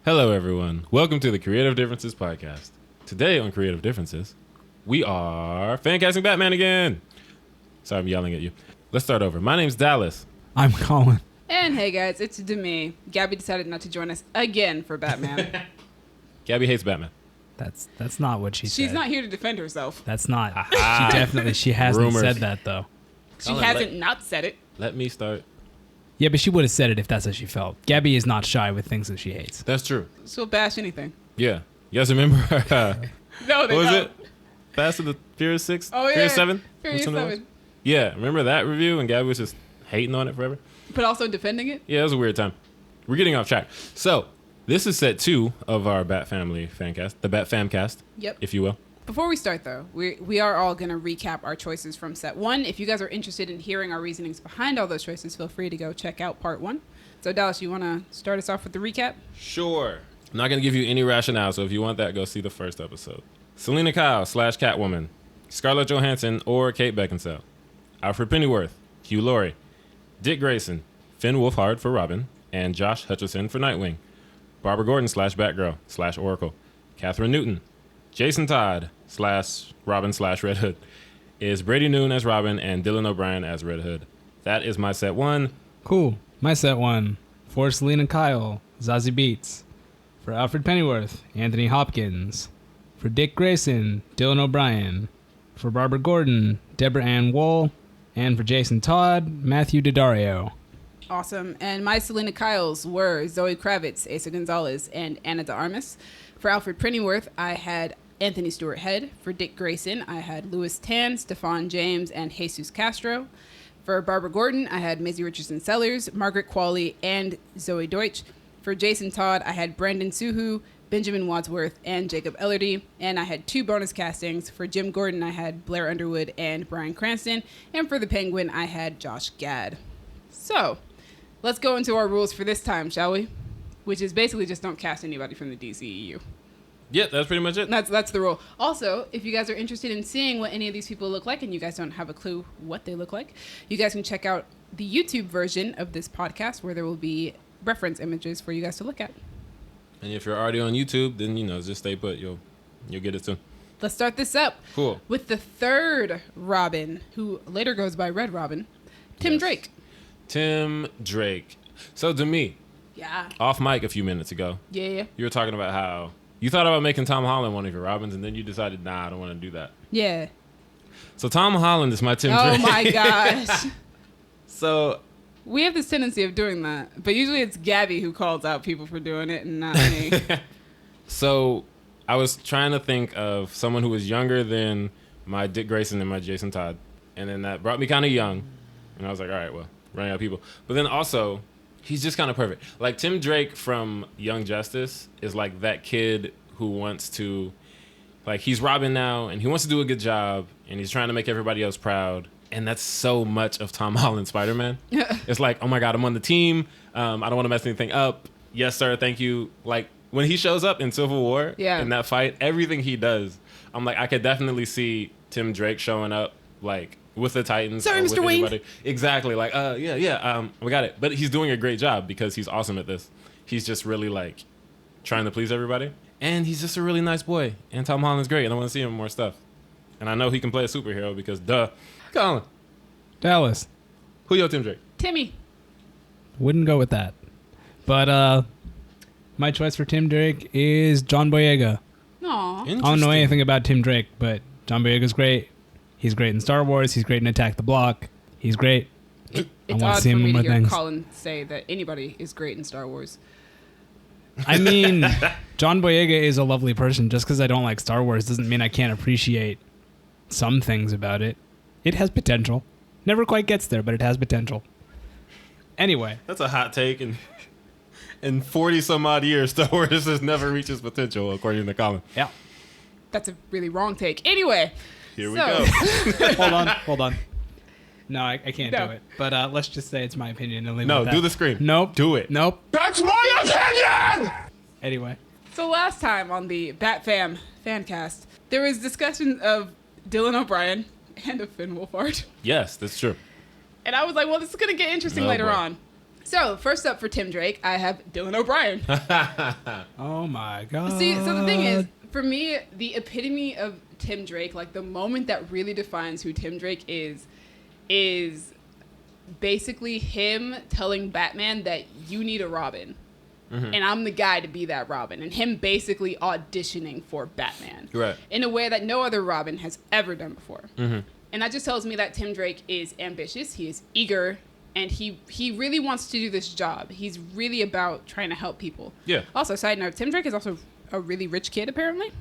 Hello, everyone. Welcome to the Creative Differences podcast. Today on Creative Differences, we are fancasting Batman again. Sorry, I'm yelling at you. Let's start over. My name's Dallas. I'm Colin. And hey guys, it's Damian. Gabby decided not to join us again for Batman. Gabby hates Batman. That's not what she said. She's not here to defend herself. That's not. She hasn't Rumors. said that though. She hasn't not said it. Let me start. Yeah, but she would have said it if that's how she felt. Gabby is not shy with things that she hates. That's true. She'll bash anything. Yeah. You guys remember? No, they what was don't. it? Fast and the Furious 6? Oh, yeah. Furious 7? Furious Which one it was? 7. Yeah. Remember that review and Gabby was just hating on it forever? But also defending it? Yeah, it was a weird time. We're getting off track. So, this is set 2 of our Bat Family fancast, the Bat Famcast, Yep. if you will. Before we start, though, we are all going to recap our choices from set 1. If you guys are interested in hearing our reasonings behind all those choices, feel free to go check out part 1. So, Dallas, you want to start us off with the recap? Sure. I'm not going to give you any rationale, so if you want that, go see the first episode. Selena Kyle / Catwoman, Scarlett Johansson or Kate Beckinsale, Alfred Pennyworth, Hugh Laurie, Dick Grayson, Finn Wolfhard for Robin, and Josh Hutcherson for Nightwing, Barbara Gordon / Batgirl / Oracle, Catherine Newton, Jason Todd / Robin / Red Hood, is Brady Noon as Robin and Dylan O'Brien as Red Hood. That is my set 1. Cool. My set 1 for Selena Kyle, Zazie Beetz. For Alfred Pennyworth, Anthony Hopkins. For Dick Grayson, Dylan O'Brien. For Barbara Gordon, Deborah Ann Wool. And for Jason Todd, Matthew Daddario. Awesome. And my Selena Kyles were Zoe Kravitz, Asa Gonzalez, and Anna de Armas. For Alfred Pennyworth, I had Anthony Stewart Head. For Dick Grayson, I had Louis Tan, Stefan James, and Jesus Castro. For Barbara Gordon, I had Maisie Richardson Sellers, Margaret Qualley, and Zoe Deutsch. For Jason Todd, I had Brandon Suhu, Benjamin Wadsworth, and Jacob Ellerty. And I had 2 bonus castings. For Jim Gordon, I had Blair Underwood and Bryan Cranston. And for the Penguin, I had Josh Gad. So, let's go into our rules for this time, shall we? Which is basically just don't cast anybody from the DCEU. Yeah, that's pretty much it. That's the rule. Also, if you guys are interested in seeing what any of these people look like and you guys don't have a clue what they look like, you guys can check out the YouTube version of this podcast where there will be reference images for you guys to look at. And if you're already on YouTube, then, just stay put. You'll get it soon. Let's start this up. Cool. With the third Robin, who later goes by Red Robin, Tim Yes. Drake. Tim Drake. So to me, Yeah. off mic a few minutes ago, Yeah. you were talking about how you thought about making Tom Holland one of your Robins, and then you decided, nah, I don't want to do that. Yeah. So Tom Holland is my Tim Oh Drake. my gosh. So We have this tendency of doing that, but usually it's Gabby who calls out people for doing it and not me. So I was trying to think of someone who was younger than my Dick Grayson and my Jason Todd, and then that brought me kind of young, and I was like, all right, well, running out of people. But then also, he's just kind of perfect. Like Tim Drake from Young Justice is like that kid who wants to, like he's Robin now, and he wants to do a good job, and he's trying to make everybody else proud. And that's so much of Tom Holland Spider-Man. It's like, oh my God, I'm on the team. I don't want to mess anything up. Yes, sir. Thank you. Like when he shows up in Civil War, in that fight, everything he does, I'm like, I could definitely see Tim Drake showing up like with the Titans. Sorry, or with Mr. Wayne. anybody. Exactly. Like, we got it. But he's doing a great job because he's awesome at this. He's just really like trying to please everybody. And he's just a really nice boy. And Tom Holland's great. And I want to see him in more stuff. And I know he can play a superhero because duh. Colin. Dallas. Who your Tim Drake? Timmy. Wouldn't go with that. But my choice for Tim Drake is John Boyega. Aw. I don't know anything about Tim Drake, but John Boyega's great. He's great in Star Wars. He's great in Attack the Block. He's great. It's wanna odd see for him me in to more hear things. Colin say that anybody is great in Star Wars. I mean, John Boyega is a lovely person. Just because I don't like Star Wars doesn't mean I can't appreciate some things about it. It has potential. Never quite gets there, but it has potential. Anyway. That's a hot take. And in 40 some odd years, Star Wars has never reached its potential, according to Colin. Yeah. That's a really wrong take. Anyway. Here we go. Hold on. No, I can't do it. But let's just say it's my opinion and leave it at that. Do the scream. Nope. Do it. Nope. That's my opinion! Anyway. So last time on the Bat Fam Fancast, there was discussion of Dylan O'Brien and of Finn Wolfhard. Yes, that's true. And I was like, well, this is going to get interesting later on. So, first up for Tim Drake, I have Dylan O'Brien. Oh my god. See, so the thing is, for me, the epitome of Tim Drake, like the moment that really defines who Tim Drake is basically him telling Batman that you need a Robin. Mm-hmm. And I'm the guy to be that Robin. And him basically auditioning for Batman. Right. In a way that no other Robin has ever done before. Mm-hmm. And that just tells me that Tim Drake is ambitious, he is eager, and he really wants to do this job. He's really about trying to help people. Yeah. Also, side note, Tim Drake is also a really rich kid, apparently.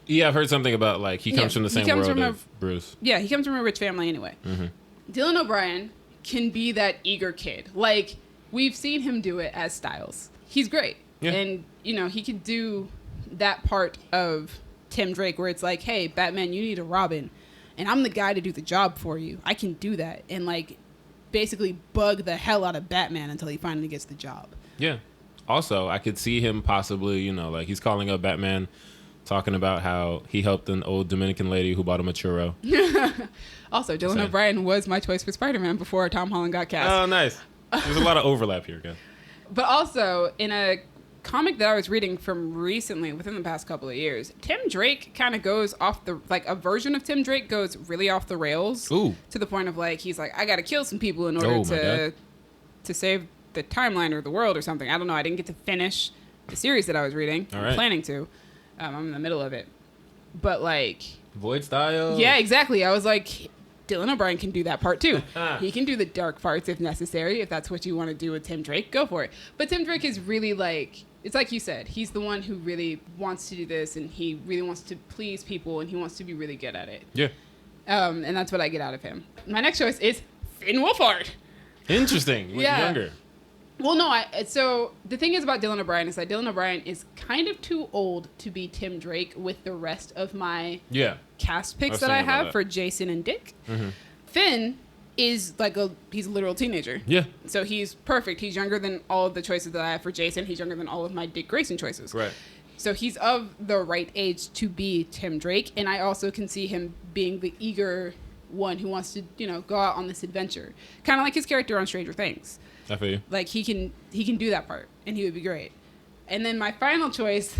Yeah, I've heard something about, like, he comes from the same world of Bruce. Yeah, he comes from a rich family anyway. Mm-hmm. Dylan O'Brien can be that eager kid. Like, we've seen him do it as Styles. He's great. Yeah. And, he could do that part of Tim Drake where it's like, hey, Batman, you need a Robin. And I'm the guy to do the job for you. I can do that. And, like, basically bug the hell out of Batman until he finally gets the job. Yeah. Also, I could see him possibly, like, he's calling up Batman, talking about how he helped an old Dominican lady who bought him a churro. Also, Dylan O'Brien was my choice for Spider-Man before Tom Holland got cast. Oh, nice. There's a lot of overlap here, guys. But also, in a comic that I was reading from recently, within the past couple of years, Tim Drake kind of goes off the, like, a version of Tim Drake goes really off the rails. Ooh. To the point of, like, he's like, I gotta kill some people in order to save the timeline or the world or something. I don't know. I didn't get to finish the series that I was reading. All I'm right. planning to. I'm in the middle of it. But, like... Void style? Yeah, exactly. I was like, Dylan O'Brien can do that part too. He can do the dark parts if necessary. If that's what you want to do with Tim Drake, go for it. But Tim Drake is really like... It's like you said, he's the one who really wants to do this, and he really wants to please people, and he wants to be really good at it. Yeah. And that's what I get out of him. My next choice is Finn Wolfhard. Interesting. Yeah. Younger. Well, no, so the thing is about Dylan O'Brien is that Dylan O'Brien is kind of too old to be Tim Drake with the rest of my cast picks that I have for Jason and Dick. Mm-hmm. Finn is like he's a literal teenager. Yeah. So he's perfect. He's younger than all of the choices that I have for Jason. He's younger than all of my Dick Grayson choices. Right. So he's of the right age to be Tim Drake. And I also can see him being the eager one who wants to, go out on this adventure. Kind of like his character on Stranger Things. I feel you. Like he can do that part, and he would be great. And then my final choice,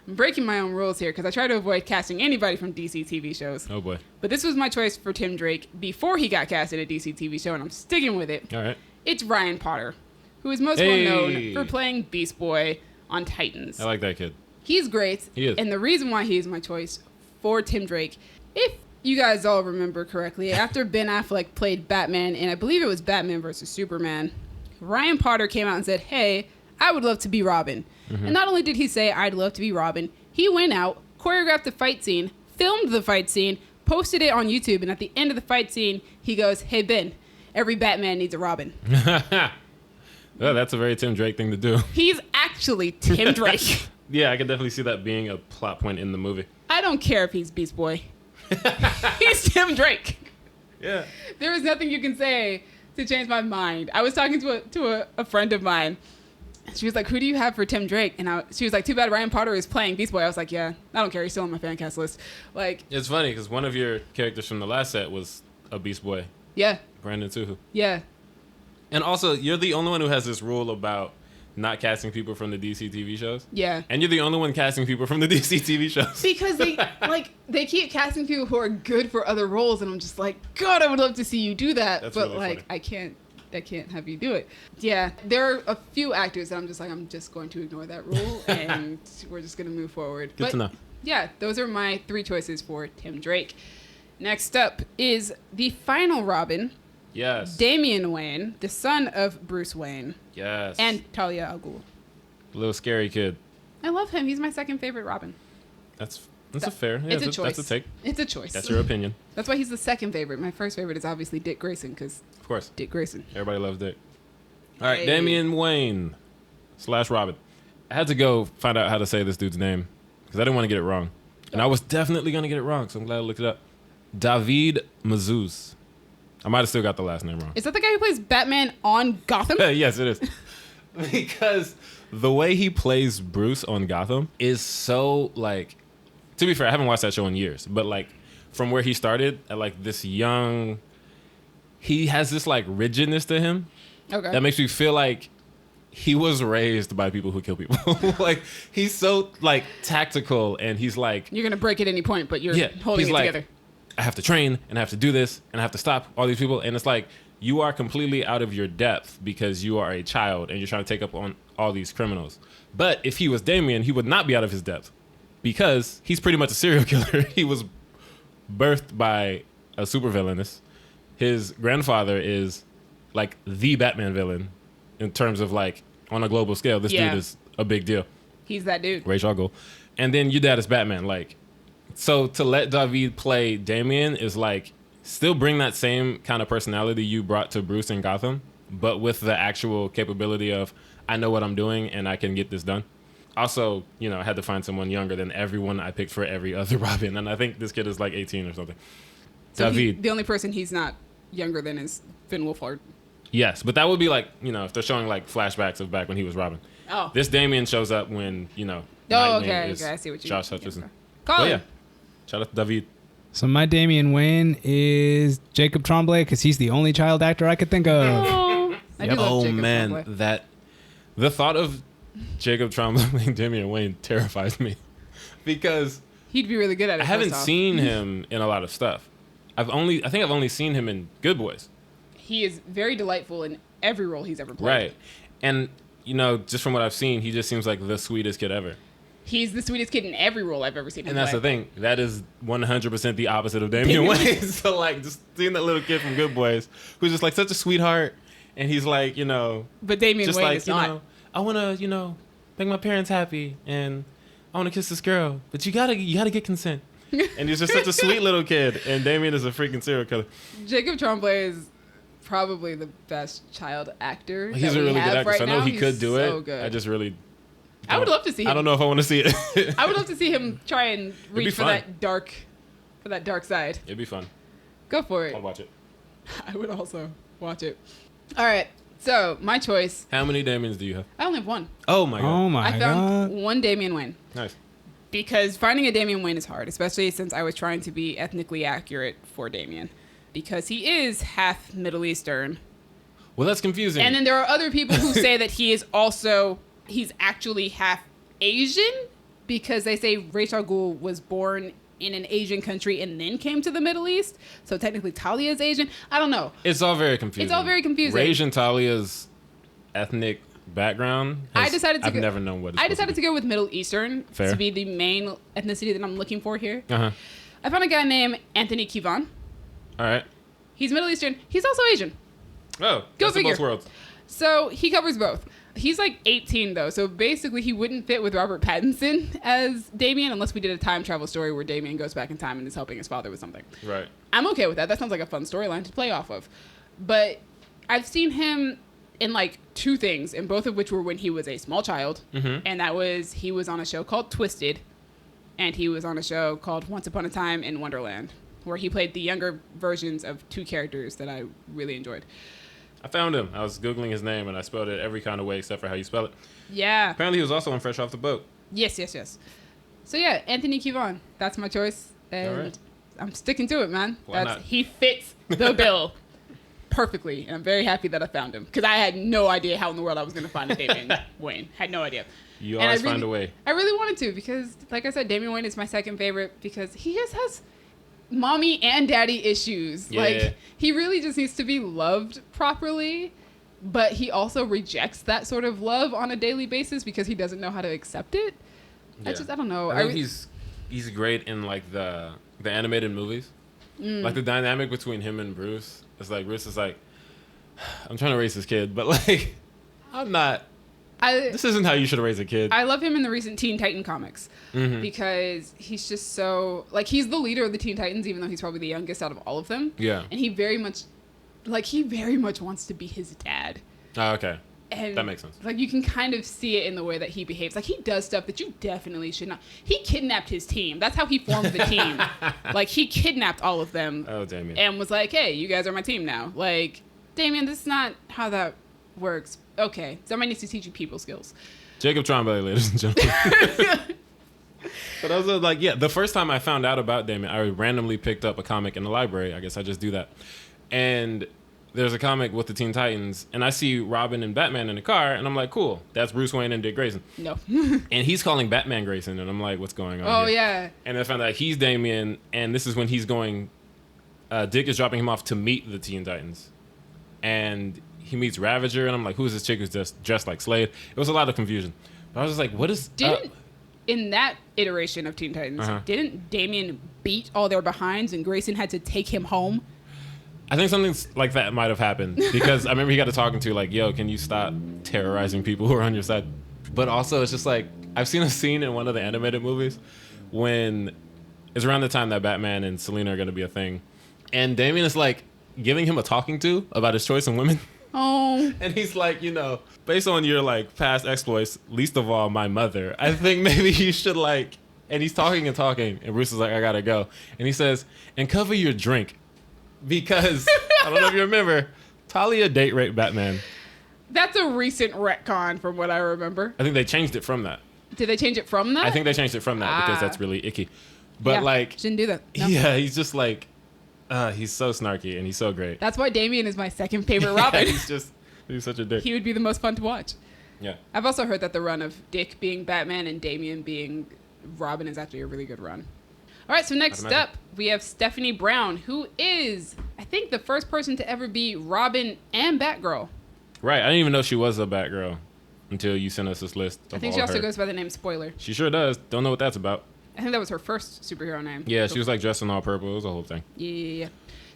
I'm breaking my own rules here because I try to avoid casting anybody from DC TV shows. Oh boy. But this was my choice for Tim Drake before he got cast in a DC TV show, and I'm sticking with it. All right. It's Ryan Potter, who is most well known for playing Beast Boy on Titans. I like that kid. He's great. He is. And the reason why he is my choice for Tim Drake, if you guys all remember correctly, after Ben Affleck played Batman, and I believe it was Batman versus Superman, Ryan Potter came out and said, hey, I would love to be Robin. Mm-hmm. And not only did he say, I'd love to be Robin, he went out, choreographed the fight scene, filmed the fight scene, posted it on YouTube, and at the end of the fight scene, he goes, hey, Ben, every Batman needs a Robin. Well, that's a very Tim Drake thing to do. He's actually Tim Drake. Yeah, I can definitely see that being a plot point in the movie. I don't care if he's Beast Boy. He's Tim Drake. Yeah. There is nothing you can say to change my mind. I was talking to a friend of mine. She was like, who do you have for Tim Drake? And she was like, too bad Ryan Potter is playing Beast Boy. I was like, yeah, I don't care. He's still on my fan cast list. Like, it's funny because one of your characters from the last set was a Beast Boy. Yeah. Brandon Tuhu. Yeah. And also, you're the only one who has this rule about not casting people from the DC TV shows. Yeah. And you're the only one casting people from the DC TV shows. Because they keep casting people who are good for other roles, and I'm just like, God, I would love to see you do that. That's but really like, funny. I can't have you do it. Yeah. There are a few actors that I'm just like, I'm just going to ignore that rule, and we're just going to move forward. Good to know. Yeah, those are my 3 choices for Tim Drake. Next up is the final Robin. Yes. Damian Wayne, the son of Bruce Wayne. Yes. And Talia al Ghul. Little scary kid. I love him. He's my second favorite Robin. That's a fair. Yeah, it's a choice. That's a take. It's a choice. That's your opinion. That's why he's the second favorite. My first favorite is obviously Dick Grayson, because Of course. Dick Grayson. Everybody loves Dick. All right, Hey. Damian Wayne / Robin. I had to go find out how to say this dude's name because I didn't want to get it wrong. And I was definitely going to get it wrong, so I'm glad I looked it up. David Mazouz. I might have still got the last name wrong. Is that the guy who plays Batman on Gotham? Yes, it is. Because the way he plays Bruce on Gotham is so, like... To be fair, I haven't watched that show in years. But, like, from where he started, at, like, this young... He has this, like, rigidness to him. Okay. That makes me feel like he was raised by people who kill people. Like, he's so, like, tactical, and he's like... You're going to break at any point, but you're holding he's it like, together. I have to train, and I have to do this, and I have to stop all these people. And it's like, you are completely out of your depth because you are a child, and you're trying to take up on all these criminals. But if he was Damian, he would not be out of his depth because he's pretty much a serial killer. He was birthed by a supervillainess. His grandfather is, like, the Batman villain in terms of, like, on a global scale. This dude is a big deal. He's that dude. Ra's al Ghul. And then your dad is Batman. Like, so to let David play Damian is, like, still bring that same kind of personality you brought to Bruce in Gotham, but with the actual capability of, I know what I'm doing and I can get this done. Also, you know, I had to find someone younger than everyone I picked for every other Robin. And I think this kid is like 18 or something. So David. the only person he's not younger than is Finn Wolfhard. Yes, but that would be like, you know, if they're showing like flashbacks of back when he was Robin. Oh. This Damian shows up when, you know, Oh, Nightwing okay. is I see what you Josh mean. Hutcherson. Call But him. yeah, shout out to David. So my Damian Wayne is Jacob Tremblay because he's the only child actor I could think of. Oh, I do love Oh Jacob man, Tremblay. the thought of Jacob Tremblay playing Damian Wayne terrifies me because He'd be really good at it. I haven't first off. seen him in a lot of stuff. I think I've only seen him in Good Boys. He is very delightful in every role he's ever played. Right. And, you know, just from what I've seen, he just seems like the sweetest kid ever. He's the sweetest kid in every role I've ever seen him And that's play. the thing. That is 100% the opposite of Damian Wayne. So, like, just seeing that little kid from Good Boys who's just, like, such a sweetheart. And he's, like, you know... But Damian just Wayne like, is you not. know, I want to, you know, make my parents happy. And I want to kiss this girl. But you gotta get consent. And he's just such a sweet little kid. And Damian is a freaking serial killer. Jacob Tremblay is probably the best child actor. He's that a we really good have actor. right so I know now. he could He's do so it. Good. I just really... I would love to see him. I don't know if I want to see it. I would love to see him try and be reach for fun. that dark side. It'd be fun. Go for it. I'll watch it. I would also watch it. All right. So my choice. How many Damians do you have? I only have one. Oh my god. Oh my I found god. one Damian Wayne. Nice. Because finding a Damian Wayne is hard, especially since I was trying to be ethnically accurate for Damian. Because he is half Middle Eastern. Well, that's confusing. And then there are other people who say that he's actually half Asian. Because they say Ra's al Ghul was born in an Asian country and then came to the Middle East. So technically Talia is Asian. I don't know. It's all very confusing. It's all very confusing. Raj and Talia's ethnic background. I've never known what it's I decided to go with Middle Eastern Fair. to be the main ethnicity that I'm looking for here. Uh-huh. I found a guy named Anthony Kivan. All right. He's Middle Eastern. He's also Asian. Oh, Go that's the figure. both worlds. So he covers both. He's like 18 though, so basically he wouldn't fit with Robert Pattinson as Damian unless we did a time travel story where Damian goes back in time and is helping his father with something. Right. I'm okay with that. That sounds like a fun storyline to play off of. But I've seen him in like two things, and both of which were when he was a small child. Mm-hmm. And that was, he was on a show called Twisted, and he was on a show called Once Upon a Time in Wonderland, where he played the younger versions of two characters that I really enjoyed. I found him. I was Googling his name, and I spelled it every kind of way except for how you spell it. Yeah. Apparently, he was also on Fresh Off the Boat. Yes. So yeah, Anthony Kivan. That's my choice. And All right. I'm sticking to it, man. Why not? He fits the bill perfectly. And I'm very happy that I found him. Because I had no idea how in the world I was going to find a Damian Wayne. Had no idea. You And always I really- find a way. I really wanted to because, like I said, Damian Wayne is my second favorite because he just has mommy and daddy issues. Yeah. Like, he really just needs to be loved properly, but he also rejects that sort of love on a daily basis because he doesn't know how to accept it. Yeah. I don't know. I think he's great in like the animated movies. Like the dynamic between him and Bruce. It's like Bruce is like, I'm trying to raise this kid, but like, I'm not. This isn't how you should raise a kid. I love him in the recent Teen Titan comics Mm-hmm. because he's just so, like, he's the leader of the Teen Titans, even though he's probably the youngest out of all of them. Yeah. And he very much wants to be his dad. Oh, okay. And That makes sense. Like, you can kind of see it in the way that he behaves. Like, he does stuff that you definitely should not. He kidnapped his team. That's how he formed the team. Like, he kidnapped all of them Oh, Damian. and was like, hey, you guys are my team now. Like, Damian, this is not how that works. Okay, somebody needs to teach you people skills. Jacob Tremblay, ladies and gentlemen. But I was like, yeah, the first time I found out about Damian, I randomly picked up a comic in the library. I guess I just do that. And there's a comic with the Teen Titans, and I see Robin and Batman in the car, and I'm like, cool, that's Bruce Wayne and Dick Grayson. No. And he's calling Batman Grayson, and I'm like, what's going on Oh, here? yeah. And I found out he's Damian, and this is when he's going, Dick is dropping him off to meet the Teen Titans. And he meets Ravager, and I'm like, who's this chick who's just dressed like Slade? It was a lot of confusion. But I was just like, what is... In that iteration of Teen Titans, didn't Damian beat all their behinds and Grayson had to take him home? I think something like that might have happened because I remember he got to talking to like, yo, can you stop terrorizing people who are on your side? But also it's just like, I've seen a scene in one of the animated movies when it's around the time that Batman and Selena are going to be a thing. And Damian is like giving him a talking to about his choice in women. Oh. And he's like, based on your like past exploits, least of all my mother, I think maybe you should like, and he's talking, and Bruce is like, I gotta go. And he says, and cover your drink. Because, I don't know if you remember, Talia date raped Batman. That's a recent retcon from what I remember. I think they changed it from that. Did they change it from that? I think they changed it from that because that's really icky. But shouldn't do that. No. Yeah, he's just like, he's so snarky and he's so great. That's why Damian is my second favorite Robin. He's such a dick. He would be the most fun to watch. Yeah. I've also heard that the run of Dick being Batman and Damian being Robin is actually a really good run. All right, so next up, we have Stephanie Brown, who is, I think, the first person to ever be Robin and Batgirl. Right. I didn't even know she was a Batgirl until you sent us this list. I think she also goes by the name Spoiler. She sure does. Don't know what that's about. I think that was her first superhero name. Yeah, she was like dressed in all purple. It was a whole thing. Yeah.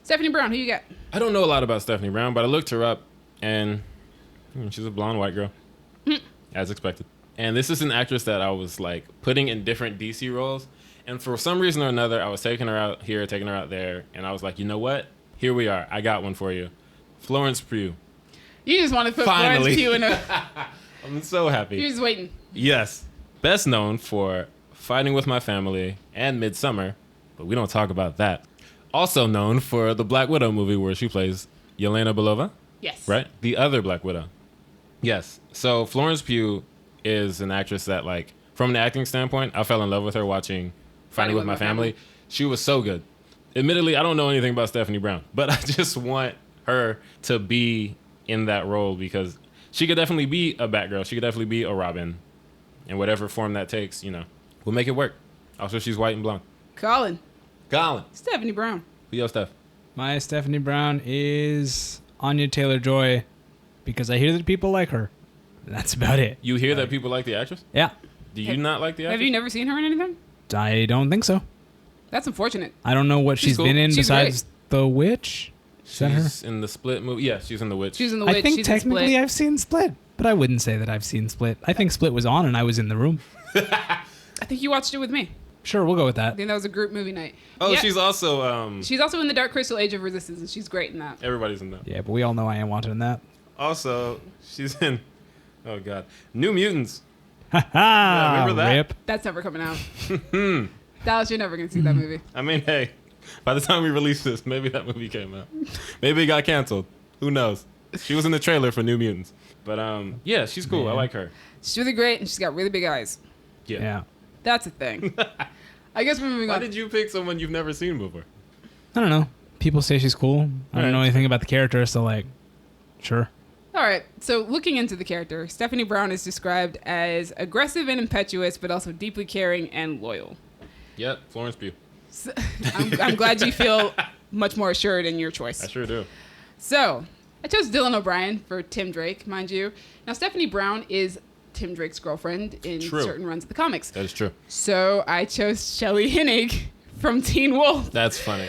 Stephanie Brown, who you got? I don't know a lot about Stephanie Brown, but I looked her up, and she's a blonde white girl, as expected. And this is an actress that I was like putting in different DC roles. And for some reason or another, I was taking her out here, taking her out there. And I was like, you know what? Here we are. I got one for you. Florence Pugh. You just want to put Finally. Florence Pugh in a... I'm so happy. You're just waiting. Yes. Best known for Fighting With My Family and Midsommar. But we don't talk about that. Also known for the Black Widow movie where she plays Yelena Belova. Yes. Right? The other Black Widow. Yes. So Florence Pugh is an actress that, like, from an acting standpoint, I fell in love with her watching Fighting With My Family. She was so good. Admittedly, I don't know anything about Stephanie Brown, but I just want her to be in that role because she could definitely be a Batgirl. She could definitely be a Robin. And whatever form that takes, we'll make it work. Also, she's white and blonde. Colin. Stephanie Brown. Who your Steph? My Stephanie Brown is Anya Taylor-Joy because I hear that people like her. That's about it. You hear that people like the actress? Yeah. Do you not like the actress? Have you never seen her in anything? I don't think so. That's unfortunate. I don't know what she's cool. been in She's besides The Witch. Is that her? She's in the Split movie. Yeah, she's in The Witch. She's in The Witch. I think she's technically in I've seen Split, but I wouldn't say that I've seen Split. I think Split was on and I was in the room. I think you watched it with me. Sure, we'll go with I that. think that was a group movie night. Oh, Yeah. she's also... She's also in the Dark Crystal Age of Resistance, and she's great in that. everybody's in that. Yeah, but we all know I am wanted in that. Also, she's in... Oh, God. New Mutants. Ha remember that? Rip. That's never coming out. Dallas, you're never going to see that movie. I mean, hey, by the time we release this, maybe that movie came out. Maybe it got canceled. Who knows? She was in the trailer for New Mutants. But, yeah, she's cool. Man. I like her. She's really great, and she's got really big eyes. Yeah. That's a thing. I guess we're moving Why on. did you pick someone you've never seen before? I don't know. People say she's cool. I don't know anything about the character, so like, sure. All right, so looking into the character, Stephanie Brown is described as aggressive and impetuous, but also deeply caring and loyal. Yep, Florence Pugh. So, I'm glad you feel much more assured in your choice. I sure do. So, I chose Dylan O'Brien for Tim Drake, mind you. Now, Stephanie Brown is Tim Drake's girlfriend in True. certain runs of the comics. That is true. So, I chose Shelley Hennig from Teen Wolf, That's funny.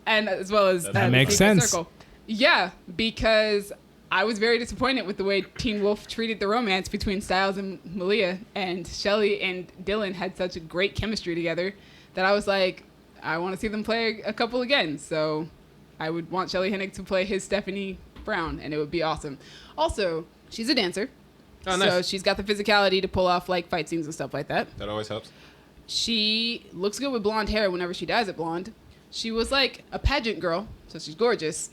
and as well as That makes Secret sense. Circle. Yeah, because I was very disappointed with the way Teen Wolf treated the romance between Styles and Malia, and Shelley and Dylan had such a great chemistry together that I was like, I want to see them play a couple again. So I would want Shelley Hennig to play his Stephanie Brown, and it would be awesome. Also, she's a dancer. Oh, So nice. she's got the physicality to pull off like fight scenes and stuff like that. That always helps. She looks good with blonde hair whenever she dyes it blonde. She was like a pageant girl, so she's gorgeous.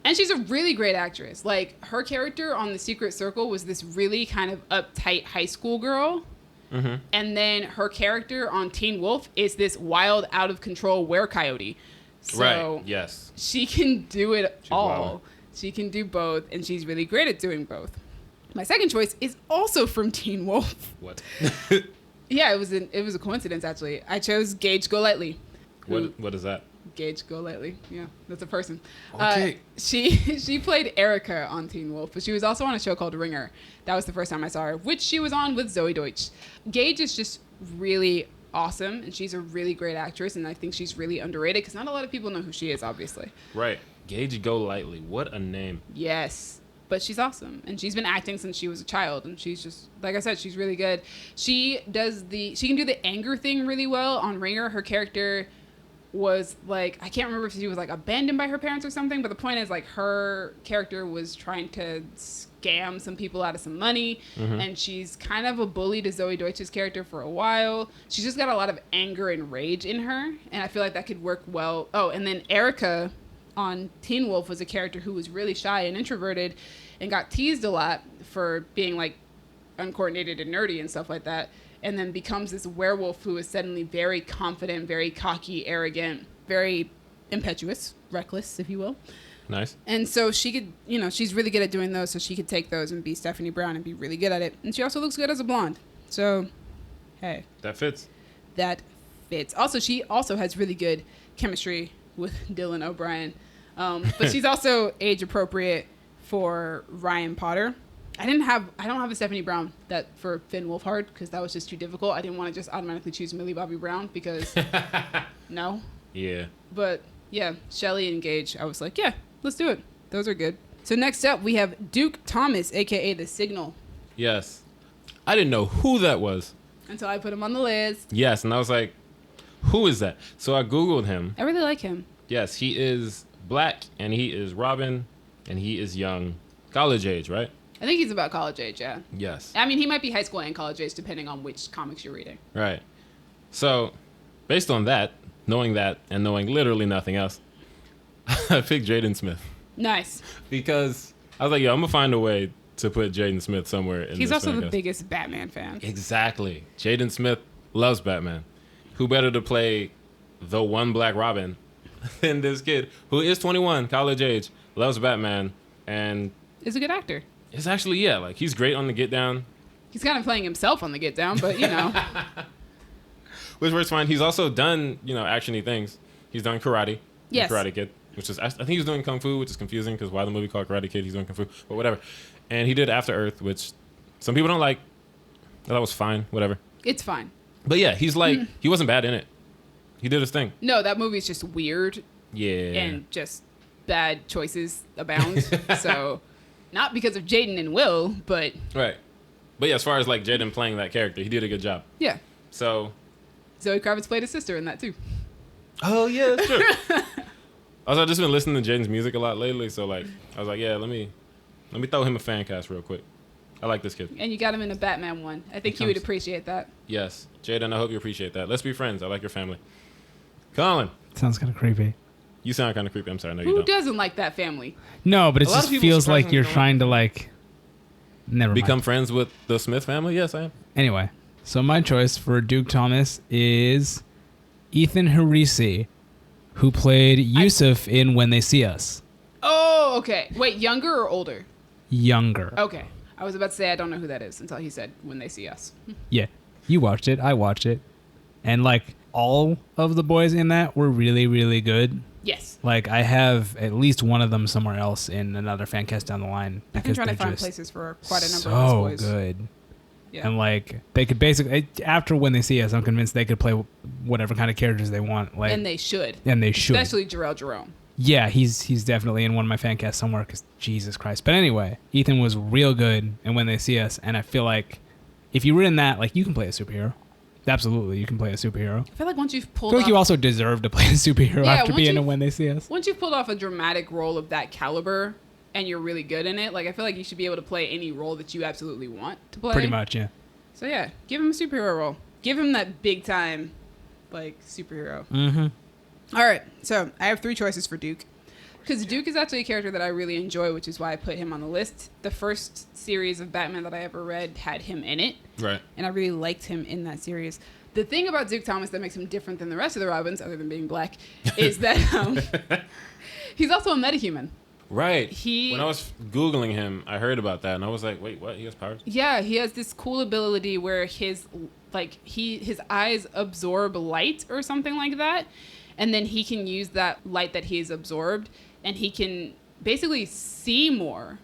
And she's a really great actress. Like, her character on The Secret Circle was this really kind of uptight high school girl. Mm-hmm. And then her character on Teen Wolf is this wild, out of control werecoyote. So right. Yes. she can do it all. wild. She can do both, and she's really great at doing both. My second choice is also from Teen Wolf. What? Yeah, it was a coincidence actually. I chose Gage Golightly. What is that? Gage Golightly. Yeah, that's a person. Okay. She played Erica on Teen Wolf, but she was also on a show called Ringer. That was the first time I saw her, which she was on with Zoe Deutsch. Gage is just really awesome, and she's a really great actress, and I think she's really underrated because not a lot of people know who she is, obviously. Right. Gage Golightly. What a name. Yes. But she's awesome, and she's been acting since she was a child, and she's just, like I said, she's really good. She can do the anger thing really well on Ringer. Her character was like, I can't remember if she was like abandoned by her parents or something, but the point is like her character was trying to scam some people out of some money, and she's kind of a bully to Zoe Deutsch's character for a while. She's just got a lot of anger and rage in her, and I feel like that could work well. Oh, and then Erica on Teen Wolf was a character who was really shy and introverted and got teased a lot for being like uncoordinated and nerdy and stuff like that, and then becomes this werewolf who is suddenly very confident, very cocky, arrogant, very impetuous, reckless, if you will. Nice. And so she could, she's really good at doing those, so she could take those and be Stephanie Brown and be really good at it. And she also looks good as a blonde. So, hey. That fits. That fits. Also, she also has really good chemistry with Dylan O'Brien. But she's also age appropriate for Ryan Potter. I don't have a Stephanie Brown that for Finn Wolfhard because that was just too difficult. I didn't want to just automatically choose Millie Bobby Brown because no. Yeah. But yeah, Shelley and Gage, I was like, yeah, let's do it. Those are good. So next up we have Duke Thomas, aka The Signal. Yes. I didn't know who that was until I put him on the list. Yes, and I was like, who is that? So I Googled him. I really like him. Yes, he is black, and he is Robin, and he is young. College age, right? I think he's about college age, yeah. Yes. I mean, he might be high school and college age, depending on which comics you're reading. Right. So, based on that, knowing that, and knowing literally nothing else, I picked Jaden Smith. Nice. Because I was like, yo, I'm going to find a way to put Jaden Smith somewhere in He's this also Fancast. the biggest Batman fan. Exactly. Jaden Smith loves Batman. Who better to play the one Black Robin than this kid who is 21, college age, loves Batman, and is a good actor. It's actually, yeah, like he's great on the Get Down. He's kind of playing himself on the Get Down, but Which works fine. He's also done, action-y things. He's done karate. Yes. Karate Kid, which is, I think he was doing Kung Fu, which is confusing because why the movie called Karate Kid, he's doing Kung Fu, but whatever. And he did After Earth, which some people don't like. I thought was fine, whatever. It's fine. But yeah, he's like, he wasn't bad in it. He did his thing. No, that movie's just weird. Yeah. And just bad choices abound. So, not because of Jaden and Will, but... Right. But yeah, as far as like Jaden playing that character, he did a good job. Yeah. So... Zoe Kravitz played his sister in that too. Oh, yeah, that's true. Also, I've just been listening to Jaden's music a lot lately, so like, I was like, yeah, let me throw him a fan cast real quick. I like this kid. And you got him in a Batman one. I think he would appreciate that. Yes. Jaden, I hope you appreciate that. Let's be friends. I like your family. Colin. Sounds kind of creepy. You sound kind of creepy. I'm sorry. No, you Who don't. doesn't like that family? No, but it A lot of just people feels like surprisingly you're don't. trying to like... Never Become mind. friends with the Smith family? Yes, I am. Anyway, so my choice for Duke Thomas is Ethan Harisi, who played Yusuf in When They See Us. Oh, okay. Wait, younger or older? Younger. Okay. I was about to say I don't know who that is until he said When They See Us. Yeah. You watched it. I watched it. And like all of the boys in that were really, really good. Yes. Like I have at least one of them somewhere else in another fan cast down the line. I've been trying to they're find just places for quite a number so of those boys. good. Yeah. And like they could basically after When They See Us, I'm convinced they could play whatever kind of characters they want. Like and they should. Especially Jarrell Jerome. Yeah, he's definitely in one of my fan casts somewhere because Jesus Christ. But anyway, Ethan was real good and When They See Us, and I feel like if you were in that, like you can play a superhero. Absolutely, you can play a superhero. I feel like once you've I pulled feel like off... you also deserve to play a superhero after being in When They See Us. Once you've pulled off a dramatic role of that caliber and you're really good in it, like I feel like you should be able to play any role that you absolutely want to play. Pretty much, yeah. So yeah, give him a superhero role. Give him that big time, like, superhero. Mm-hmm. All right, so I have 3 choices for Duke. Because Duke is actually a character that I really enjoy, which is why I put him on the list. The first series of Batman that I ever read had him in it. Right. And I really liked him in that series. The thing about Duke Thomas that makes him different than the rest of the Robins, other than being black, is that he's also a metahuman. Right. When I was Googling him, I heard about that, and I was like, wait, what? He has powers? Yeah, he has this cool ability where his eyes absorb light or something like that, and then he can use that light that he's absorbed, and he can basically see more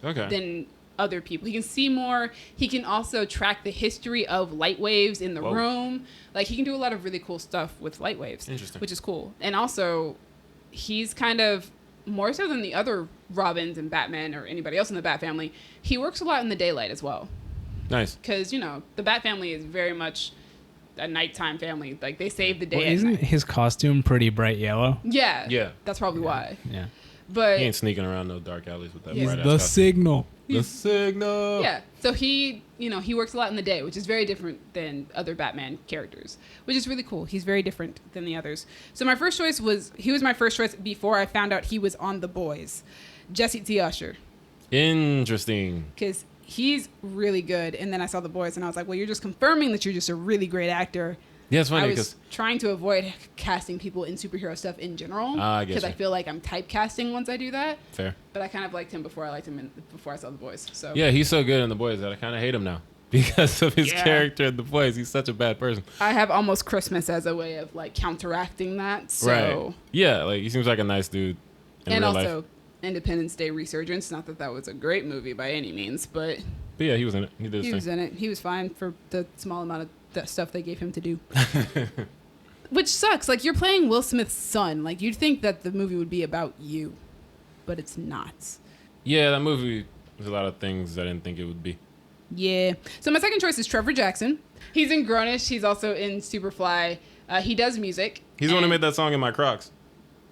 than other people. He can see more. He can also track the history of light waves in the room. Like, he can do a lot of really cool stuff with light waves. Interesting. Which is cool. And also, he's kind of, more so than the other Robins and Batman or anybody else in the Bat family, he works a lot in the daylight as well. Nice. Because, you know, the Bat family is very much a nighttime family. Like, they save the day Well, at isn't night. his costume pretty bright yellow? Yeah. Yeah. That's probably why. Yeah. But He ain't sneaking around no dark alleys with that He's bright ass The costume. signal. The signal. yeah. So he works a lot in the day, which is very different than other Batman characters, which is really cool. He's very different than the others. So my first choice was my first choice before I found out he was on The Boys. Jesse T. Usher. Interesting. Because he's really good. And then I saw The Boys and I was like, well, you're just confirming that you're just a really great actor. Yeah, it's funny I because was trying to avoid casting people in superhero stuff in general. I get Because I you. feel like I'm typecasting once I do that. fair. But I kind of liked him before I saw The Boys. So Yeah, he's so good in The Boys that I kind of hate him now because of his Yeah. character in The Boys. He's such a bad person. I have Almost Christmas as a way of like counteracting that. So Right. Yeah, like he seems like a nice dude. In and real also life. Independence Day Resurgence. Not that was a great movie by any means, but But yeah, he was in it. He did his he thing. was in it. He was fine for the small amount of the stuff they gave him to do. Which sucks. Like, you're playing Will Smith's son. Like, you'd think that the movie would be about you, but it's not. Yeah, that movie was a lot of things I didn't think it would be. Yeah. So my second choice is Trevor Jackson. He's in Grownish. He's also in Superfly. He does music. He's the one who and- made that song in my Crocs.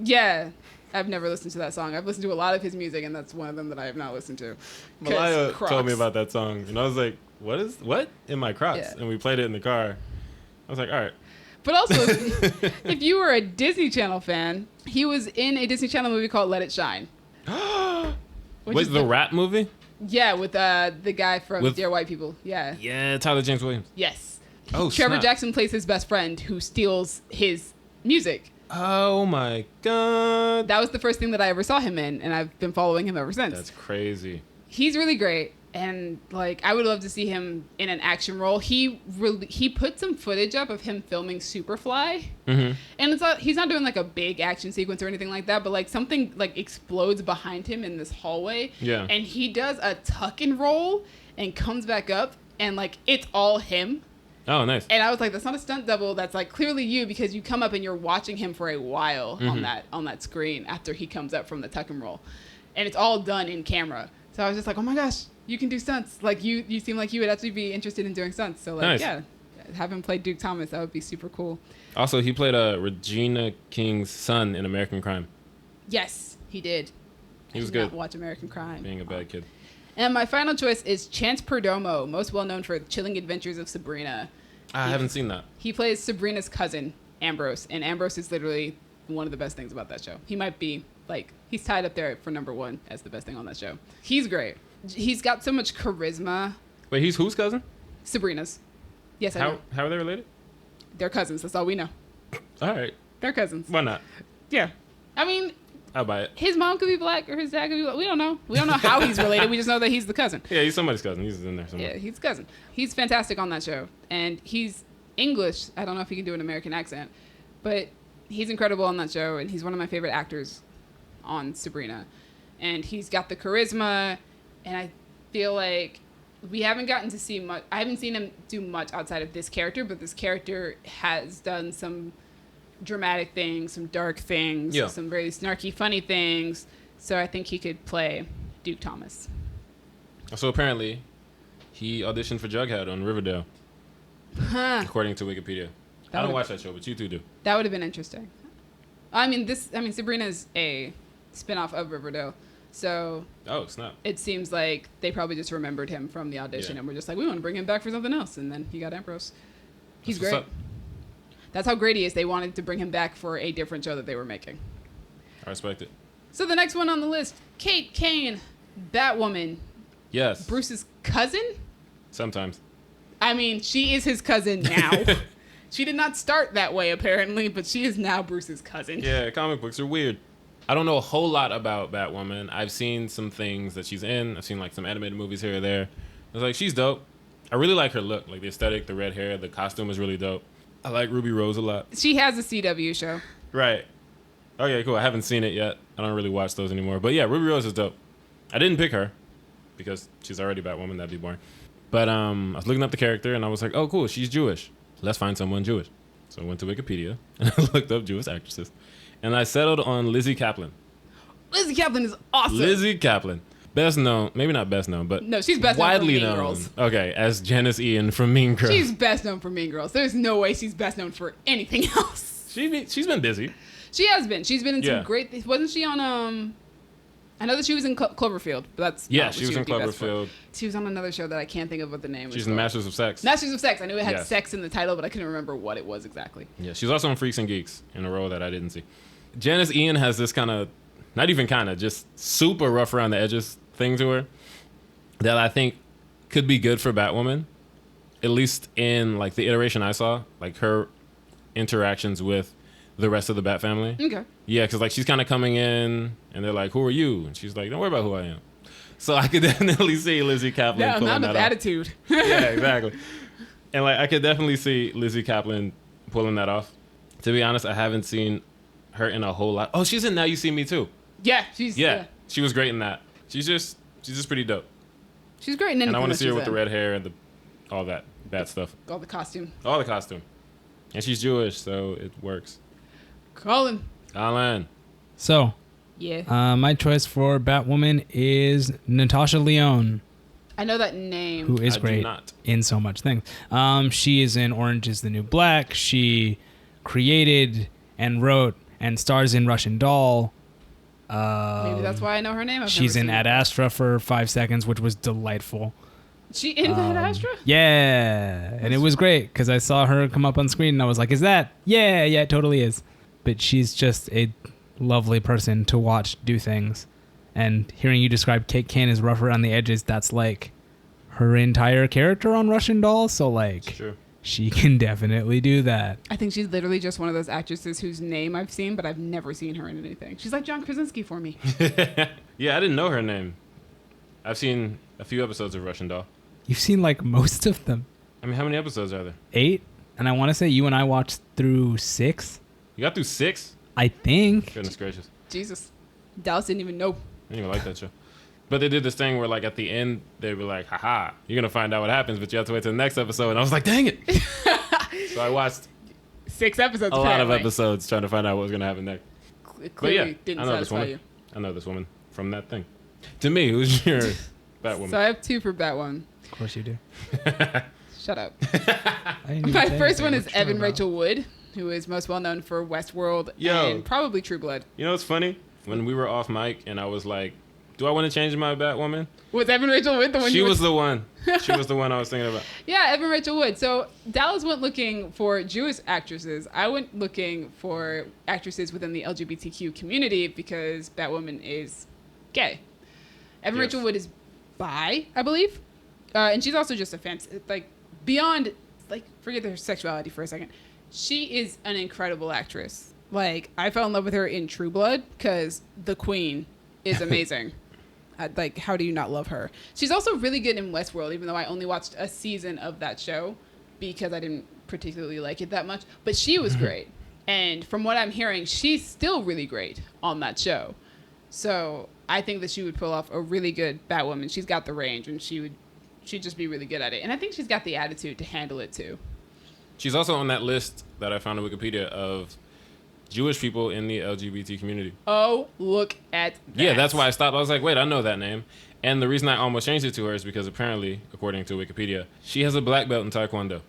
Yeah. I've never listened to that song. I've listened to a lot of his music, and that's one of them that I have not listened to. 'Cause Malaya Crocs. told me about that song, and I was like, what? In my Crocs. Yeah. And we played it in the car. I was like, all right. But also, if you were a Disney Channel fan, he was in a Disney Channel movie called Let It Shine. Which Wait, is the rap movie? Yeah, with the guy from With- Dear White People. Yeah. Yeah, Tyler James Williams. Yes. Oh, Trevor snap. Jackson plays his best friend who steals his music. Oh my God. That was the first thing that I ever saw him in, and I've been following him ever since. That's crazy. He's really great, and like I would love to see him in an action role. He put some footage up of him filming Superfly, Mm-hmm. and he's not doing like a big action sequence or anything like that, but like something like explodes behind him in this hallway. Yeah. And he does a tuck and roll and comes back up, and like it's all him. Oh, nice. And I was like, that's not a stunt double. That's like clearly you, because you come up and you're watching him for a while on that screen after he comes up from the tuck and roll, and it's all done in camera. So I was just like, oh my gosh, you can do stunts. Like you seem like you would actually be interested in doing stunts. So like, Nice. yeah, have him play Duke Thomas. That would be super cool. Also, he played Regina King's son in American Crime, Yes, he did. He was I did not good. watch American Crime. being a bad kid. And my final choice is Chance Perdomo, most well known for Chilling Adventures of Sabrina. I haven't seen that. He plays Sabrina's cousin, Ambrose, and Ambrose is literally one of the best things about that show. He might be, like, he's tied up there for number one as the best thing on that show. He's great. He's got so much charisma. Wait, he's whose cousin? Sabrina's. Yes, I know. How are they related? They're cousins. That's all we know. All right. They're cousins. Why not? Yeah. I mean, I'll buy it. his mom could be black or his dad could be black. We don't know. We don't know how he's related. We just know that he's the cousin. Yeah, he's somebody's cousin. He's in there somewhere. Yeah, he's cousin. He's fantastic on that show. And he's English. I don't know if he can do an American accent, but he's incredible on that show. And he's one of my favorite actors on Sabrina. And he's got the charisma. And I feel like we haven't gotten to see much. I haven't seen him do much outside of this character, but this character has done some dramatic things, some dark things, Yeah. some very snarky, funny things. So I think he could play Duke Thomas. So apparently, he auditioned for Jughead on Riverdale, Huh. according to Wikipedia. That I don't would- watch that show, but you two do. That would have been interesting. I mean, Sabrina's a spinoff of Riverdale, so Oh, snap. it seems like they probably just remembered him from the audition Yeah. and were just like, we want to bring him back for something else, and then he got Ambrose. He's That's what's great. up. That's how great he is. They wanted to bring him back for a different show that they were making. I respect it. So the next one on the list, Kate Kane, Batwoman. Yes. Bruce's cousin? Sometimes. I mean, she is his cousin now. She did not start that way, apparently, but she is now Bruce's cousin. Yeah, comic books are weird. I don't know a whole lot about Batwoman. I've seen some things that she's in. I've seen like some animated movies here or there. I was like, she's dope. I really like her look. Like the aesthetic, the red hair, the costume is really dope. I like Ruby Rose a lot. She has a CW show. Right. Okay, cool. I haven't seen it yet. I don't really watch those anymore. But yeah, Ruby Rose is dope. I didn't pick her because she's already Batwoman. That'd be boring. But I was looking up the character and I was like, oh, cool. She's Jewish. Let's find someone Jewish. So I went to Wikipedia and I looked up Jewish actresses. And I settled on Lizzie Kaplan. Lizzie Kaplan is awesome. Lizzie Kaplan. Best known, maybe not best known, but no, she's best widely known for Mean known. Girls. Okay, as Janice Ian from Mean Girls. She's best known for Mean Girls. There's no way she's best known for anything else. She's been busy. She has been. She's been in some Yeah. great. Wasn't she on? I know that she was in Cloverfield, but that's Yeah, not what she was in would be best for. Cloverfield. She was on another show that I can't think of what the name was. She's in Masters of Sex. Masters of Sex. I knew it had Yes. sex in the title, but I couldn't remember what it was exactly. Yeah, she's also in Freaks and Geeks in a role that I didn't see. Janice Ian has this kind of, not even kind of, just super rough around the edges thing to her that I think could be good for Batwoman, at least in like the iteration I saw, like her interactions with the rest of the Bat family. Okay. Yeah, because like she's kind of coming in and they're like, who are you? And she's like, don't worry about who I am. So I could definitely see Lizzie Kaplan That pulling amount that of off. attitude. Yeah, exactly. And like I could definitely see Lizzie Kaplan pulling that off. To be honest, I haven't seen her in a whole lot. Oh, she's in Now You See Me Too. Yeah, she's Yeah, she was great in that. She's just pretty dope. She's great in anything. And I want to that see her she's with the in. red hair and all that bad stuff. All the costume. All the costume. And she's Jewish, so it works. Colin. Alan. So, Yeah. my choice for Batwoman is Natasha Lyonne, I know that name. who is I do great not. in so much things. She is in Orange is the New Black. She created and wrote and stars in Russian Doll. Maybe that's why I know her name. She's in Ad Ad. Astra for 5 seconds, which was delightful. She in Ad Astra? Yeah, and it was great because I saw her come up on screen and I was like, is that? Yeah, it totally is. But she's just a lovely person to watch do things. And hearing you describe Kate Kane as rough around the edges, that's like her entire character on Russian Doll. So like, Sure. she can definitely do that. I think she's literally just one of those actresses whose name I've seen, but I've never seen her in anything. She's like John Krasinski for me. Yeah, I didn't know her name. I've seen a few episodes of Russian Doll. You've seen like most of them. I mean, how many episodes are there? 8, and I want to say you and I watched through 6. You got through 6? I think. Goodness gracious. Jesus. Dallas didn't even know. I didn't even like that show. But they did this thing where, like, at the end, they were like, haha, you're going to find out what happens, but you have to wait till the next episode. And I was like, dang it. So I watched 6 episodes. a lot of apparently. episodes trying to find out what was going to happen next. But Clearly yeah, didn't I know this satisfy woman. you. I know this woman from that thing. To me, who's your Batwoman? So I have 2 for Batwoman. Of course you do. Shut up. I didn't even My say first anything. one is What you Evan talking about? Rachel Wood, who is most well known for Westworld Yo. and probably True Blood. You know what's funny? When we were off mic and I was like, do I want to change my Batwoman? Was Evan Rachel Wood the one She you was were... the one. She was the one I was thinking about. Yeah, Evan Rachel Wood. So Dallas went looking for Jewish actresses. I went looking for actresses within the LGBTQ community because Batwoman is gay. Evan Yes. Rachel Wood is bi, I believe. And she's also just a fan, like, beyond, like, forget her sexuality for a second. She is an incredible actress. Like, I fell in love with her in True Blood because the Queen is amazing. Like, how do you not love her? She's also really good in Westworld, even though I only watched a season of that show because I didn't particularly like it that much. But she was great. And from what I'm hearing, she's still really great on that show. So I think that she would pull off a really good Batwoman. She's got the range, and she'd just be really good at it. And I think she's got the attitude to handle it, too. She's also on that list that I found on Wikipedia of Jewish people in the LGBT community. Oh, look at that. Yeah, that's why I stopped. I was like, wait, I know that name. And the reason I almost changed it to her is because apparently, according to Wikipedia, she has a black belt in Taekwondo.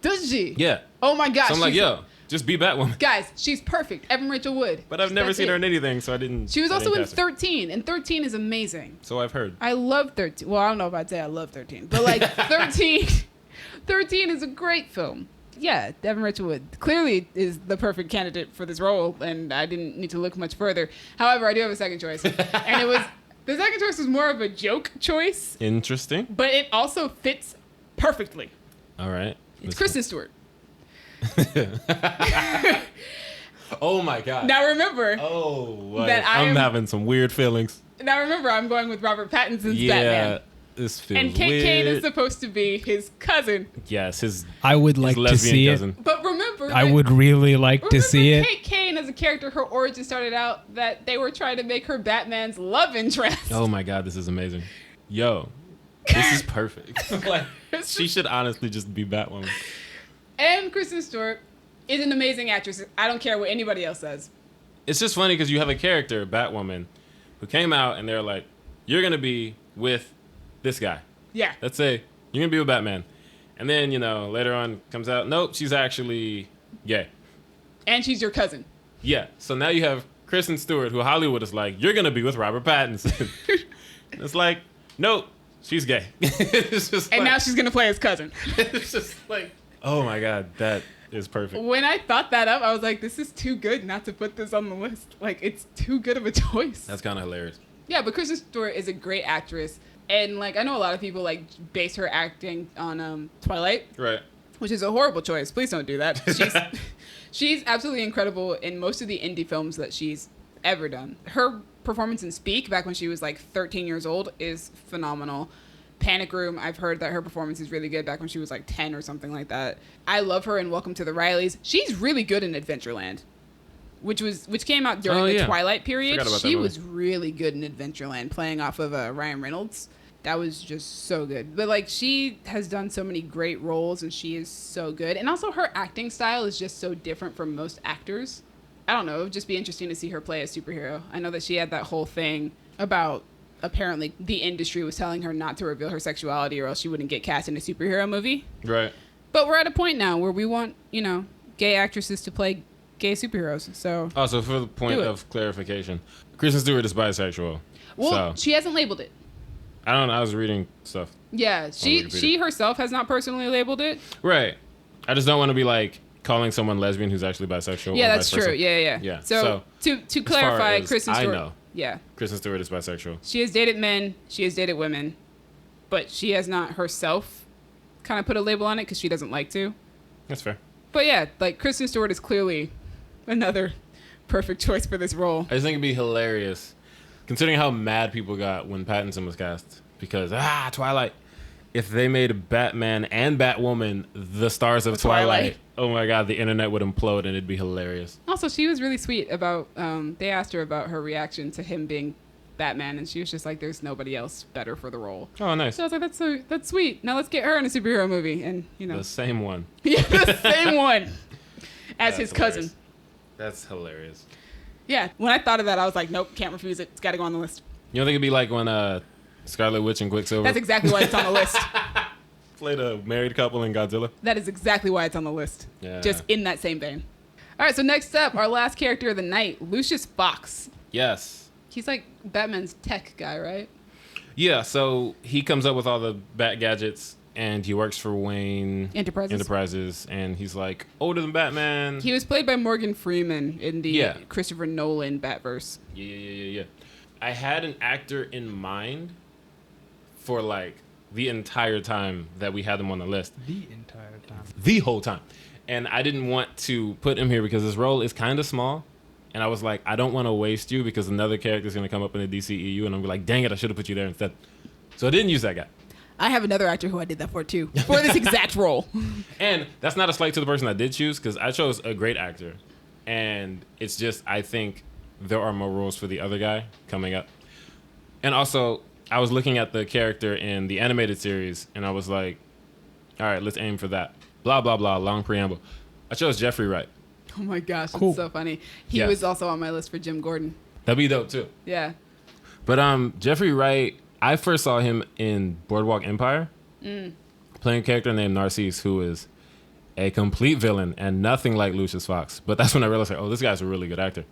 Does she? Yeah. Oh, my gosh. So I'm like, yo, just be Batwoman. Guys, she's perfect. Evan Rachel Wood. But I've never That's seen her it. in anything, so I didn't. She was I also didn't in cast her. 13, and 13 is amazing. So I've heard. I love 13. Well, I don't know if I'd say I love 13, but like 13 is a great film. yeah, Devin Richwood clearly is the perfect candidate for this role, and I didn't need to look much further. However, I do have a second choice, and the second choice was more of a joke choice, Interesting. but it also fits perfectly. All right. It's Kristen Stewart. Oh my God. Now remember, that I'm having some weird feelings. I'm going with Robert Pattinson's Yeah, Batman. this feels And Kate weird. Kane is supposed to be his cousin. Yes, his I would like to lesbian see cousin. it. But remember, I would really like to see it. Kate Kane as a character, her origin started out that they were trying to make her Batman's love interest. Oh my God, this is amazing. Yo, this is perfect. Like, she should honestly just be Batwoman. And Kristen Stewart is an amazing actress. I don't care what anybody else says. It's just funny because you have a character, Batwoman, who came out and they're like, you're going to be with this guy. Yeah. Let's say you're going to be with Batman. And then, later on comes out, nope, she's actually gay. And she's your cousin. Yeah. So now you have Kristen Stewart, who Hollywood is like, you're going to be with Robert Pattinson. It's like, nope, she's gay. It's just And like, now she's going to play his cousin. it's just like, oh my God, that is perfect. When I thought that up, I was like, this is too good not to put this on the list. Like, it's too good of a choice. That's kind of hilarious. Yeah, but Kristen Stewart is a great actress. And, like, I know a lot of people, like, base her acting on Twilight. Right. Which is a horrible choice. Please don't do that. She's absolutely incredible in most of the indie films that she's ever done. Her performance in Speak, back when she was, like, 13 years old, is phenomenal. Panic Room, I've heard that her performance is really good back when she was like 10 or something like that. I love her in Welcome to the Rileys. She's really good in Adventureland, which came out during the Twilight period. She was really good in Adventureland, playing off of Ryan Reynolds. That was just so good. But like, she has done so many great roles, and she is so good. And also, her acting style is just so different from most actors. I don't know. It would just be interesting to see her play a superhero. I know that she had that whole thing about apparently the industry was telling her not to reveal her sexuality or else she wouldn't get cast in a superhero movie. Right. But we're at a point now where we want, gay actresses to play gay superheroes. So Also, for the point of clarification, Kristen Stewart is bisexual. Well, she hasn't labeled it. I don't know. I was reading stuff. Yeah, she herself has not personally labeled it. Right. I just don't want to be like calling someone lesbian who's actually bisexual. Yeah, that's true. Yeah. So to clarify, Kristen Stewart. I know. Yeah. Kristen Stewart is bisexual. She has dated men. She has dated women. But she has not herself kind of put a label on it because she doesn't like to. That's fair. But yeah, like Kristen Stewart is clearly another perfect choice for this role. I just think it'd be hilarious, considering how mad people got when Pattinson was cast. Because, Twilight. If they made Batman and Batwoman the stars of Twilight, oh my God, the internet would implode and it'd be hilarious. Also, she was really sweet about, they asked her about her reaction to him being Batman, and she was just like, there's nobody else better for the role. Oh, nice. So I was like, that's sweet. Now let's get her in a superhero movie. And, The same one. Yeah, the same one as his cousin. That's hilarious. Yeah, when I thought of that, I was like, nope, can't refuse it. It's got to go on the list. You don't think it'd be like when Scarlet Witch and Quicksilver That's exactly why it's on the list. played a married couple in Godzilla? That is exactly why it's on the list. Yeah. Just in that same vein. All right, so next up, our last character of the night, Lucius Fox. Yes. He's like Batman's tech guy, right? Yeah, so he comes up with all the Bat gadgets, and he works for Wayne Enterprises, and he's like older than Batman. He was played by Morgan Freeman in the Christopher Nolan Batverse. Yeah. I had an actor in mind for like the entire time that we had them on the list. The entire time. The whole time. And I didn't want to put him here because his role is kind of small. And I was like, I don't want to waste you because another character is going to come up in the DCEU. And I'm like, dang it, I should have put you there instead. So I didn't use that guy. I have another actor who I did that for too, for this exact role. And that's not a slight to the person I did choose because I chose a great actor. And it's just, I think there are more roles for the other guy coming up. And also, I was looking at the character in the animated series, and I was like, all right, let's aim for that. Blah, blah, blah, long preamble. I chose Jeffrey Wright. Oh my gosh, Cool. that's so funny. He was also on my list for Jim Gordon. That'd be dope, too. Yeah. But Jeffrey Wright, I first saw him in Boardwalk Empire, playing a character named Narcisse, who is a complete villain and nothing like Lucius Fox. But that's when I realized, like, oh, this guy's a really good actor.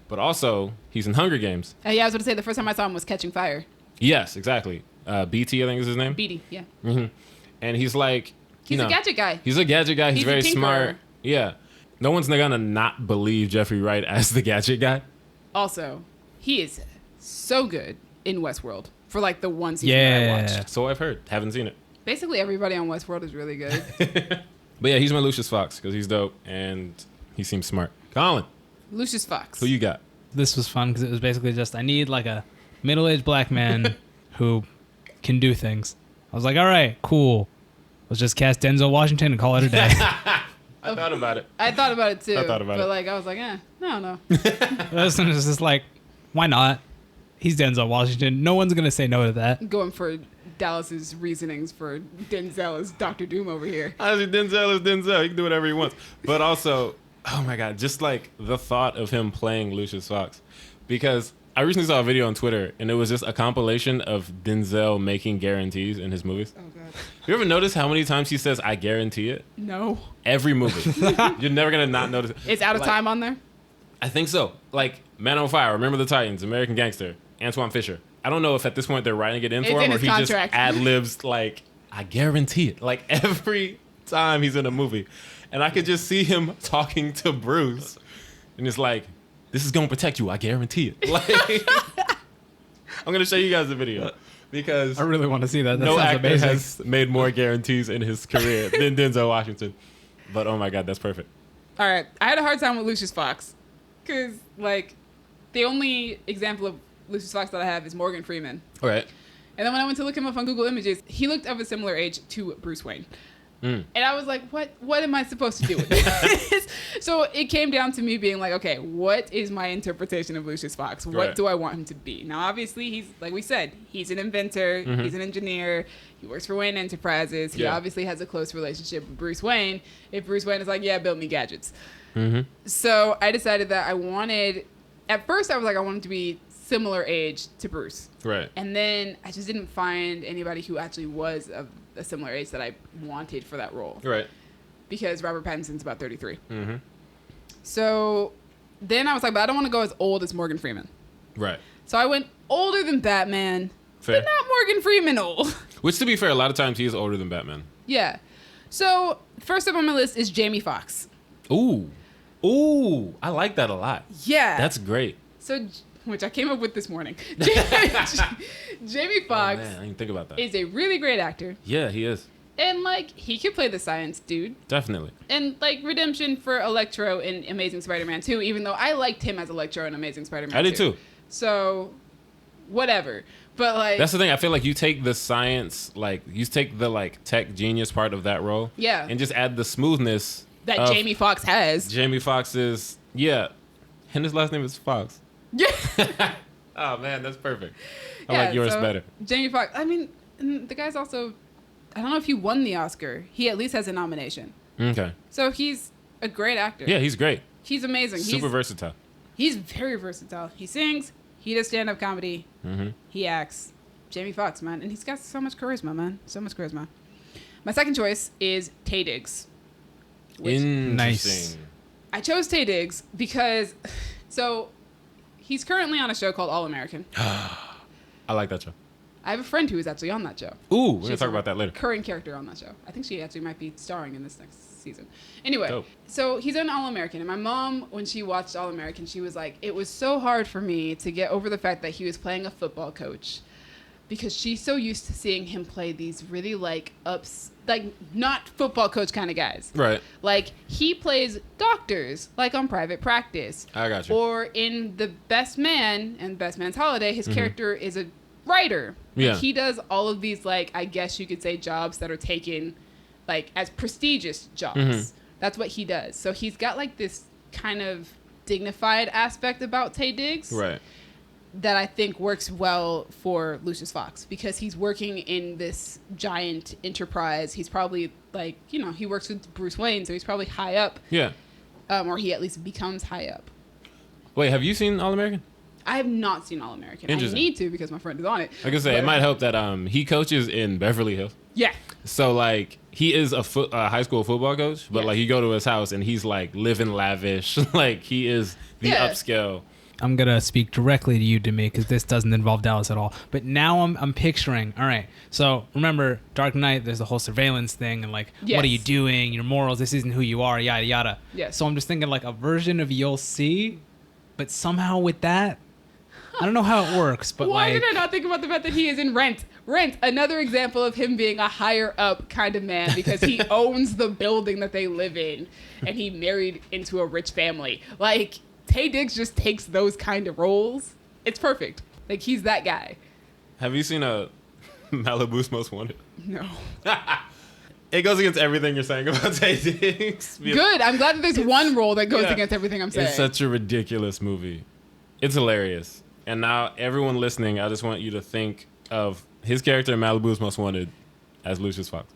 But also, he's in Hunger Games. Yeah, I was going to say the first time I saw him was Catching Fire. Yes, exactly. BT, I think is his name. Beatty, yeah. Mm-hmm. And he's like He's a gadget guy. He's a gadget guy. He's He's a very tinkerer. smart. Yeah. No one's gonna not believe Jeffrey Wright as the gadget guy. Also, he is so good in Westworld for like the one season that I watched. So I've heard. Haven't seen it. Basically, everybody on Westworld is really good. But yeah, he's my Lucius Fox because he's dope and he seems smart. Colin, Lucius Fox. who you got? This was fun because it was basically just I need like a middle-aged black man who can do things. I was like, all right, cool. Let's just cast Denzel Washington and call it a day. I thought about it. I thought about it too. I thought about but it. like I was like, no. This one is just like, why not? He's Denzel Washington. No one's gonna say no to that. Going for Dallas's reasonings for Denzel as Dr. Doom over here. Honestly, Denzel is Denzel. He can do whatever he wants. But also, oh my God, just like the thought of him playing Lucius Fox. Because I recently saw a video on Twitter and it was just a compilation of Denzel making guarantees in his movies. Oh god. You ever notice how many times he says, I guarantee it? No. Every movie. You're never going to not notice it. It's out of Like, time on there? I think so. Like Man on Fire, Remember the Titans, American Gangster, Antoine Fisher. I don't know if at this point they're writing it in It's for him in or his he contract. just ad-libs like, I guarantee it. Like every time he's in a movie. And I could just see him talking to Bruce. And it's like, this is going to protect you. I guarantee it. Like, I'm going to show you guys the video. Because I really want to see that. That no sounds actor amazing. has made more guarantees in his career than Denzel Washington. But oh my God, that's perfect. All right. I had a hard time with Lucius Fox. Because, like, the only example of Lucius Fox that I have is Morgan Freeman. All right. And then when I went to look him up on Google Images, he looked of a similar age to Bruce Wayne. And I was like, what am I supposed to do with this? So it came down to me being like, okay, what is my interpretation of Lucius Fox? What Right. do I want him to be? Now, obviously, he's, like we said, he's an inventor. He's an engineer. He works for Wayne Enterprises. He Yeah. obviously has a close relationship with Bruce Wayne. If Bruce Wayne is like, yeah, build me gadgets. So I decided that I wanted, at first I was like, I wanted to be similar age to Bruce. Right. And then I just didn't find anybody who actually was of a similar age that I wanted for that role. Right. Because Robert Pattinson's about 33. Mm-hmm. So then I was like, but I don't want to go as old as Morgan Freeman. Right. So I went older than Batman, Fair. but not Morgan Freeman old. Which, to be fair, a lot of times he is older than Batman. Yeah. So first up on my list is Jamie Foxx. Ooh. Ooh. I like that a lot. Yeah. That's great. So, which I came up with this morning. Jamie Oh, Foxx man, I didn't think about that. is a really great actor. Yeah, he is. And, like, he could play the science dude. Definitely. And, like, redemption for Electro in Amazing Spider-Man 2, even though I liked him as Electro in Amazing Spider-Man 2. I did too. So, whatever. But, like... That's the thing. I feel like you take the science, like, you take the, like, tech genius part of that role. Yeah. And just add the smoothness that of Jamie Foxx has. Jamie Foxx's, yeah. And his last name is Fox. Yeah. Oh, man, that's perfect. I Yeah, like yours so better. Jamie Foxx. I mean, the guy's also... I don't know if he won the Oscar. He at least has a nomination. Okay. So he's a great actor. Yeah, he's great. He's amazing. Super versatile. He's very versatile. He sings. He does stand-up comedy. Mm-hmm. He acts. Jamie Foxx, man. And he's got so much charisma, man. So much charisma. My second choice is Taye Diggs. Interesting. Nice. I chose Taye Diggs because... So, he's currently on a show called All American. I like that show. I have a friend who is actually on that show. Ooh, we're going to She's talk a about that later. Current character on that show. I think she actually might be starring in this next season. Anyway, Dope. so he's on All American, and my mom, when she watched All American, she was like, it was so hard for me to get over the fact that he was playing a football coach, because she's so used to seeing him play these really like not football coach kind of guys. Right. Like he plays doctors, like on Private Practice. I got you. Or in The Best Man and Best Man's Holiday, his character is a writer. Yeah. Like, he does all of these, like, I guess you could say jobs that are taken, like, as prestigious jobs. That's what he does. So he's got, like, this kind of dignified aspect about Taye Diggs. Right. That I think works well for Lucius Fox, because he's working in this giant enterprise. He's probably, like, you know, he works with Bruce Wayne, so he's probably high up. Yeah. Or he at least becomes high up. Wait, have you seen All American? I have not seen All American. I Interesting. need to because my friend is on it. Like I say, it But- might help that he coaches in Beverly Hills. Yeah. So, like, he is a high school football coach, but, Yeah. like, you go to his house and he's, like, living lavish. Like, he is the Yeah. upscale. I'm gonna speak directly to you, Demi, because this doesn't involve Dallas at all. But now I'm picturing. All right, so remember Dark Knight? There's the whole surveillance thing and like, Yes. what are you doing? Your morals. This isn't who you are. Yada yada. Yes. So I'm just thinking like a version of You'll See, but somehow with that, I don't know how it works. But Why like, did I not think about the fact that he is in Rent? Rent, another example of him being a higher up kind of man because he owns the building that they live in and he married into a rich family. Like, Taye Diggs just takes those kind of roles. It's perfect. Like, he's that guy. Have you seen a Malibu's Most Wanted? No. It goes against everything you're saying about Taye Diggs. Good. I'm glad that there's one role that goes yeah. against everything I'm saying. It's such a ridiculous movie. It's hilarious. And now, everyone listening, I just want you to think of his character in Malibu's Most Wanted as Lucius Fox.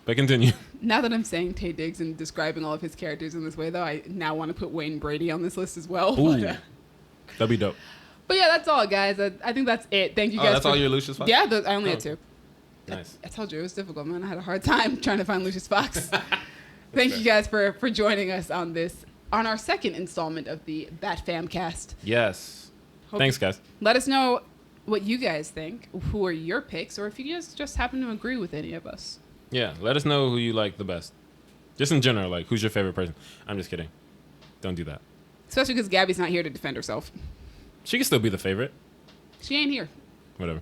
But continue. Now that I'm saying Taye Diggs and describing all of his characters in this way, though, I now want to put Wayne Brady on this list as well. Ooh. That'd be dope. But yeah, that's all, guys. I think that's it. Thank you guys. Oh, that's all your Lucius Fox? Yeah, I only had two. Nice. I told you it was difficult, man. I had a hard time trying to find Lucius Fox. Thank you guys for joining us on our second installment of the Bat Fancast. Yes. Thanks, guys. Let us know what you guys think. Who are your picks, or if you guys just happen to agree with any of us. Yeah, let us know who you like the best. Just in general, like, who's your favorite person? I'm just kidding. Don't do that. Especially because Gabby's not here to defend herself. She can still be the favorite. She ain't here. Whatever.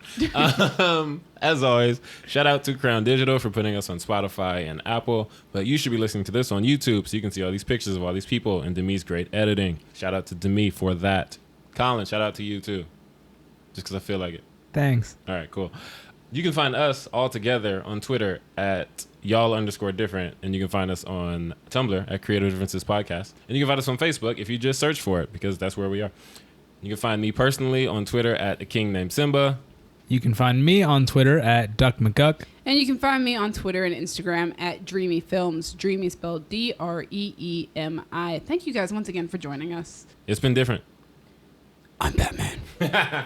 As always, shout out to Crown Digital for putting us on Spotify and Apple. But you should be listening to this on YouTube so you can see all these pictures of all these people and Demi's great editing. Shout out to Demi for that. Colin, shout out to you too. Just because I feel like it. thanks. All right, cool. You can find us all together on Twitter at y'all_different. And you can find us on Tumblr at Creative Differences Podcast. And you can find us on Facebook if you just search for it, because that's where we are. You can find me personally on Twitter at a king named Simba. You can find me on Twitter at Duck McGuck. And you can find me on Twitter and Instagram at Dreamy Films. Dreamy spelled Dreemi. Thank you guys once again for joining us. It's been different. I'm Batman.